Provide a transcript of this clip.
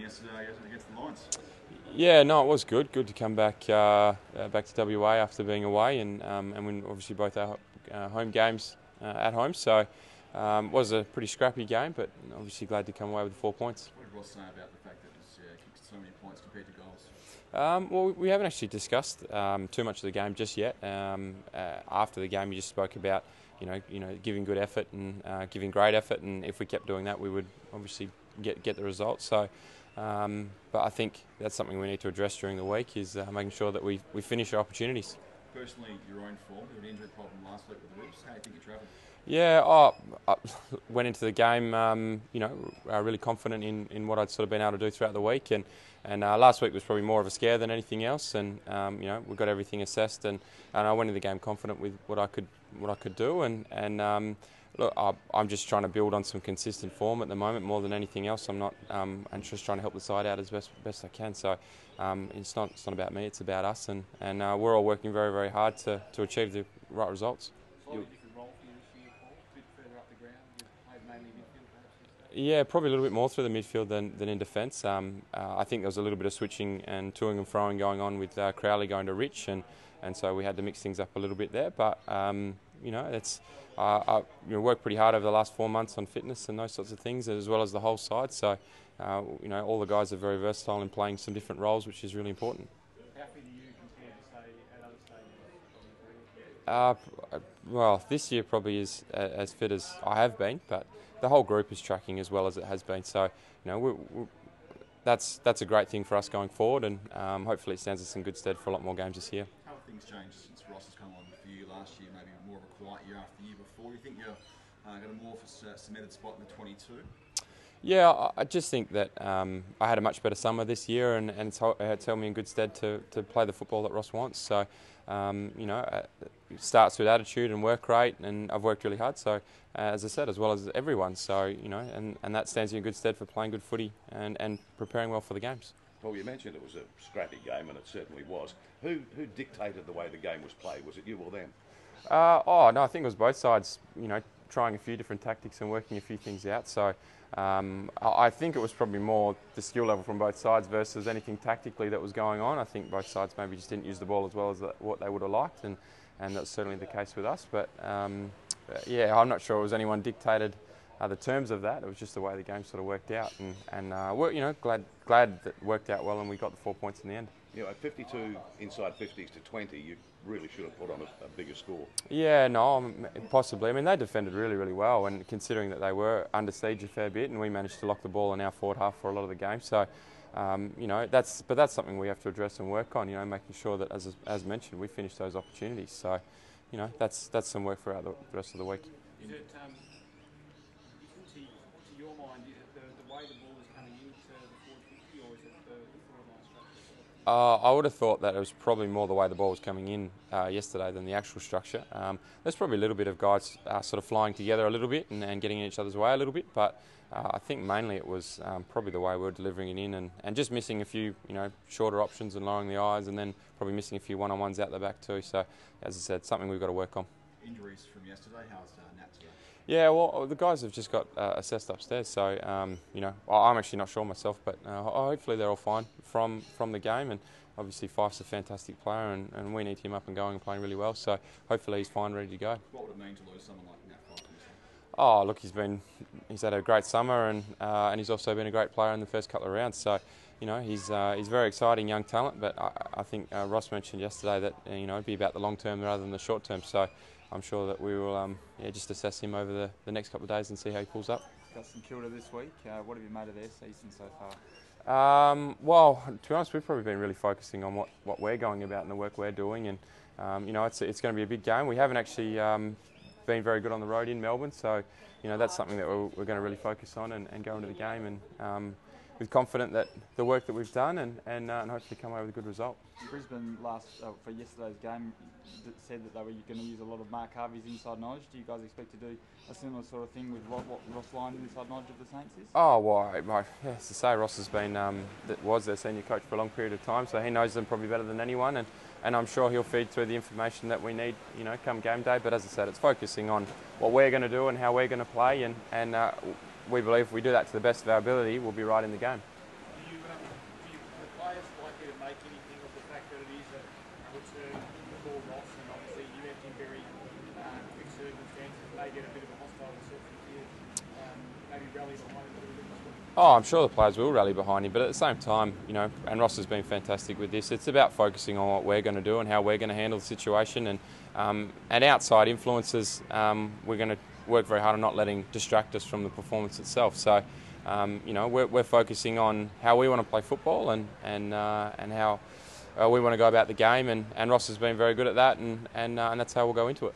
yesterday against the Lions. Yeah, no, it was good. Good to come back back to WA after being away, and win obviously both our home games at home. So it was a pretty scrappy game, but obviously glad to come away with 4 points. What did Ross say about the fact that it's kicked so many points compared to goals? Well, we haven't actually discussed too much of the game just yet. After the game, we just spoke about giving good effort and giving great effort, and if we kept doing that, we would obviously get the results. So, but I think that's something we need to address during the week is making sure that we finish our opportunities. Personally, your own form. You had an injury problem last week with the ribs. How do you think you travelled? Yeah, I went into the game, really confident in what I'd sort of been able to do throughout the week, and last week was probably more of a scare than anything else, and we got everything assessed, and I went into the game confident with what I could do, and look, I'm just trying to build on some consistent form at the moment more than anything else. I'm just trying to help the side out as best I can. So it's not about me, it's about us, and we're all working very, very hard to achieve the right results. Yeah, probably a little bit more through the midfield than in defence. I think there was a little bit of switching and toing and froing going on with Crowley going to Rich, and so we had to mix things up a little bit there. But it's I worked pretty hard over the last 4 months on fitness and those sorts of things, as well as the whole side. So all the guys are very versatile in playing some different roles, which is really important. How fit are you compared to, say, at other stages? Well, this year probably is as fit as I have been, but the whole group is tracking as well as it has been. So, that's a great thing for us going forward, and hopefully it stands us in good stead for a lot more games this year. How have things changed since Ross has come on for you last year? Maybe more of a quiet year after the year before. Do you think you're going to morph a cemented spot in the 22? Yeah, I just think that I had a much better summer this year, and it's held me in good stead to play the football that Ross wants. So, it starts with attitude and work rate, and I've worked really hard. So, as I said, as well as everyone. So, and that stands you in good stead for playing good footy and preparing well for the games. Well, you mentioned it was a scrappy game, and it certainly was. Who dictated the way the game was played? Was it you or them? No, I think it was both sides, trying a few different tactics and working a few things out. So I think it was probably more the skill level from both sides versus anything tactically that was going on. I think both sides maybe just didn't use the ball as well as what they would have liked, and that's certainly the case with us. But yeah, I'm not sure it was anyone dictated the terms of that. It was just the way the game sort of worked out, and we're glad that it worked out well, and we got the 4 points in the end. At 52 inside 50s to 20, you really should have put on a bigger score. Yeah, no, possibly. I mean, they defended really, really well, and considering that they were under siege a fair bit, and we managed to lock the ball in our forward half for a lot of the game. So, that's something we have to address and work on. Making sure that, as mentioned, we finish those opportunities. So, that's some work for the rest of the week. Is it, to your mind, is it the way the ball is coming into the forward 50, or is it the forward line structure? I would have thought that it was probably more the way the ball was coming in yesterday than the actual structure. There's probably a little bit of guys sort of flying together a little bit and getting in each other's way a little bit, but I think mainly it was probably the way we were delivering it in, and just missing a few shorter options and lowering the eyes, and then probably missing a few one-on-ones out the back too. So, as I said, something we've got to work on. Injuries from yesterday, how's Nat today? Yeah, well, the guys have just got assessed upstairs, so I'm actually not sure myself, but hopefully they're all fine from the game. And obviously Fife's a fantastic player, and we need him up and going and playing really well. So hopefully he's fine, ready to go. What would it mean to lose someone like Nat Fife? Oh, look, he's had a great summer, and he's also been a great player in the first couple of rounds. So, he's very exciting young talent. But I think Ross mentioned yesterday that it'd be about the long term rather than the short term. So I'm sure that we will just assess him over the next couple of days and see how he pulls up. St Kilda this week. What have you made of their season so far? Well, to be honest, we've probably been really focusing on what we're going about and the work we're doing, and it's going to be a big game. We haven't actually been very good on the road in Melbourne, so that's something that we're going to really focus on and go into the game, and we're confident that the work that we've done and hopefully come away with a good result. Brisbane for yesterday's game said that they were going to use a lot of Mark Harvey's inside knowledge. Do you guys expect to do a similar sort of thing with what Ross Lyon's inside knowledge of the Saints is? Oh, well, as to say, Ross has been was their senior coach for a long period of time, so he knows them probably better than anyone, and I'm sure he'll feed through the information that we need, come game day. But as I said, it's focusing on what we're going to do and how we're going to play, and we believe if we do that to the best of our ability, we'll be right in the game. Do you players likely to make anything of the fact that it is a return for Ross, and obviously you left in very quick circumstances, maybe at a bit of a hostile reception here, maybe rally behind him a little bit this week? Oh, I'm sure the players will rally behind him, but at the same time, you know, and Ross has been fantastic with this. It's about focusing on what we're going to do and how we're going to handle the situation, and outside influences, we're going to work very hard on not letting distract us from the performance itself. So, you know, we're focusing on how we want to play football and how we want to go about the game, and Ross has been very good at that, and that's how we'll go into it.